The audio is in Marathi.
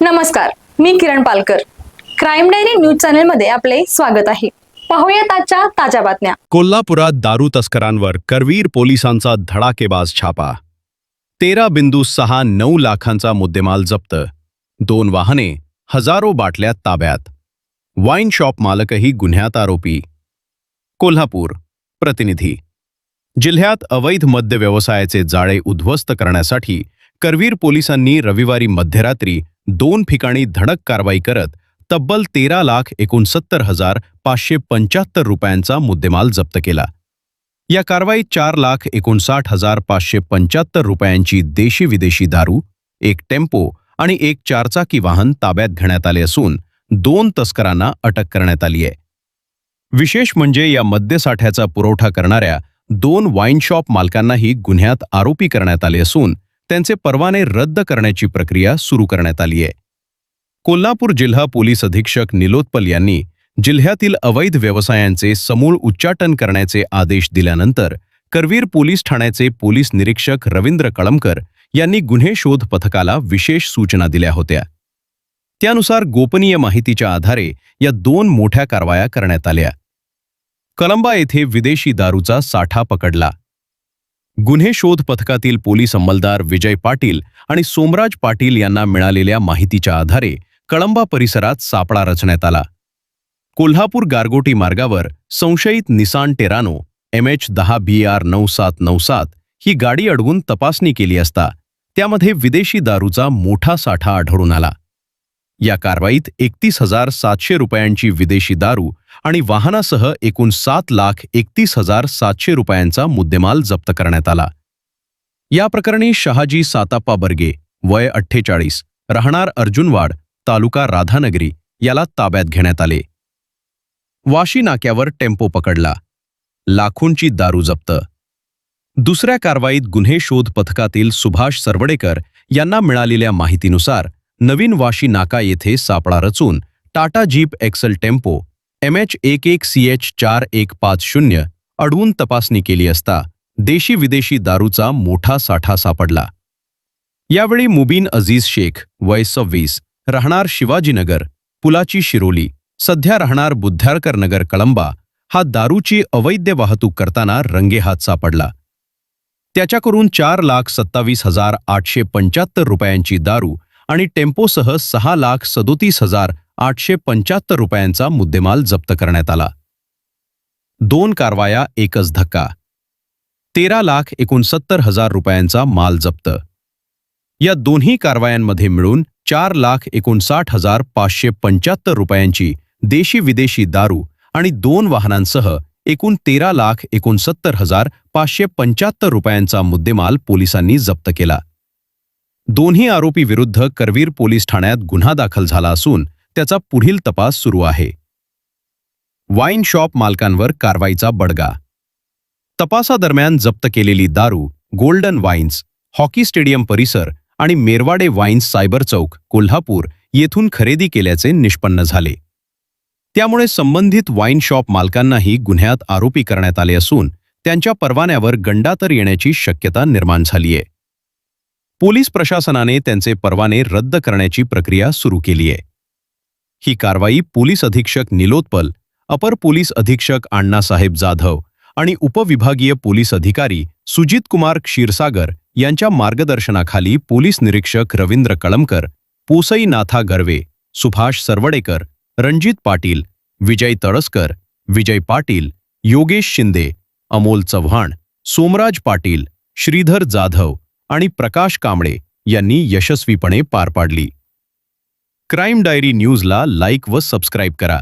नमस्कार, मी Kiran Palkar. Crime diary news channel मध्ये आपले स्वागत आहे. पाहूयात आजच्या ताज्या बातम्या. कोल्हापुरात दारू तस्करांवर करवीर पोलिसांचा धडाकेबाज छापा. 13.69 लाखांचा मुद्देमाल जप्त, 2 वाहने, हजारो बाटल्या ताब्यात. वाईन शॉप मालकही गुन्ह्यात आरोपी. कोल्हापूर प्रतिनिधी. जिल्ह्यात अवैध मद्य व्यवसायाचे जाळे उद्ध्वस्त करण्यासाठी करवीर पोलिसांनी रविवारी मध्यरात्री 2 ठिकाणी धडक कारवाई करत तब्बल 13,69,575 रुपयांचा मुद्देमाल जप्त केला. या कारवाईत 4,59,575 रुपयांची देशी विदेशी दारू, 1 टेम्पो आणि 1 चारचाकी वाहन ताब्यात घेण्यात आले असून 2 तस्करांना अटक करण्यात आली आहे. विशेष म्हणजे या मद्यसाठ्याचा पुरवठा करणाऱ्या 2 वाईन शॉप मालकांनाही गुन्ह्यात आरोपी करण्यात आले असून त्यांचे परवाने रद्द करण्याची प्रक्रिया सुरू करण्यात आली आहे. कोल्हापूर जिल्हा पोलीस अधीक्षक निलोत्पल यांनी जिल्ह्यातील अवैध व्यवसायांचे समूळ उच्चाटन करण्याचे आदेश दिल्यानंतर करवीर पोलीस ठाण्याचे पोलीस निरीक्षक रवींद्र कळमकर यांनी गुन्हे शोध पथकाला विशेष सूचना दिल्या होत्या. त्यानुसार गोपनीय माहितीच्या आधारे या 2 मोठ्या कारवाया करण्यात आल्या. कळंबा येथे विदेशी दारूचा साठा पकडला. गुन्हे शोध पथकातील पोलीस अंमलदार विजय पाटील आणि सोमराज पाटील यांना मिळालेल्या माहितीच्या आधारे कळंबा परिसरात सापळा रचण्यात आला. कोल्हापूर गारगोटी मार्गावर संशयित निसान टेरानो MH10BR 9797 ही गाडी अडवून तपासणी केली असता त्यामध्ये विदेशी दारूचा मोठा साठा आढळून आला. या कारवाईत 31,700 रुपयांची विदेशी दारू आणि वाहनासह एकूण 7,31,700 रुपयांचा मुद्देमाल जप्त करण्यात आला. या प्रकरणी शहाजी साताप्पा बर्गे, वय 48, राहणार अर्जुनवाड, तालुका राधानगरी याला ताब्यात घेण्यात आले. वाशी नाक्यावर टेम्पो पकडला. लाखोंची दारू जप्त. दुसऱ्या कारवाईत गुन्हे शोध पथकातील सुभाष सरवडेकर यांना मिळालेल्या माहितीनुसार नवीन वाशी नाका येथे सापळा रचून Tata jeep Excel tempo MH11CH4150 अडवून तपासणी केली असता देशी विदेशी दारूचा मोठा साठा सापडला. यावेळी मुबीन अजीज शेख, वय 26, राहणार शिवाजीनगर, पुलाची शिरोली, सध्या राहणार बुद्धारकर नगर कळंबा हा दारूची अवैध वाहतूक करताना रंगेहात सापडला. त्याच्याकडून 4,27,875 रुपयांची दारू आणि टेम्पोसह 6,37,875 रुपयांचा मुद्देमाल जप्त करण्यात आला. 2 कारवाया एकच धक्का. 13,69,000 रुपयांचा माल जप्त. या दोन्ही कारवायांमध्ये मिळून 4,59,575 रुपयांची देशी विदेशी दारू आणि 2 वाहनांसह एकूण 13,69,575 रुपयांचा मुद्देमाल पोलिसांनी जप्त केला. दोन्ही आरोपी विरुद्ध करवीर पोलीस ठाण्यात गुन्हा दाखल झाला असून त्याचा पुढील तपास सुरू आहे. वाईन शॉप मालकांवर कारवाईचा बडगा. तपासादरम्यान जप्त केलेली दारू गोल्डन वाईन्स, हॉकी स्टेडियम परिसर आणि मेरवाडे वाईन्स सायबर चौक, कोल्हापूर येथून खरेदी केल्याचे निष्पन्न झाले. त्यामुळे संबंधित वाईन शॉप मालकांनाही गुन्ह्यात आरोपी करण्यात आले असून त्यांच्या परवान्यावर गंडातर येण्याची शक्यता निर्माण झाली आहे. पोलीस प्रशासनाने त्यांचे परवाने रद्द करण्याची प्रक्रिया सुरू केली आहे. ही कारवाई पोलीस अधीक्षक निलोत्पल, अपर पोलीस अधीक्षक अण्णासाहेब जाधव आणि उपविभागीय पोलीस अधिकारी सुजित कुमार क्षीरसागर यांच्या मार्गदर्शनाखाली पोलीस निरीक्षक रवींद्र कळमकर, पोसई नाथा गर्वे, सुभाष सरवडेकर, रणजित पाटील, विजय तळसकर, विजय पाटील, योगेश शिंदे, अमोल चव्हाण, सोमराज पाटील, श्रीधर जाधव आणि प्रकाश कांबळे यांनी यशस्वीपणे पार पाडली. क्राईम डायरी न्यूजला लाईक व सबस्क्राईब करा.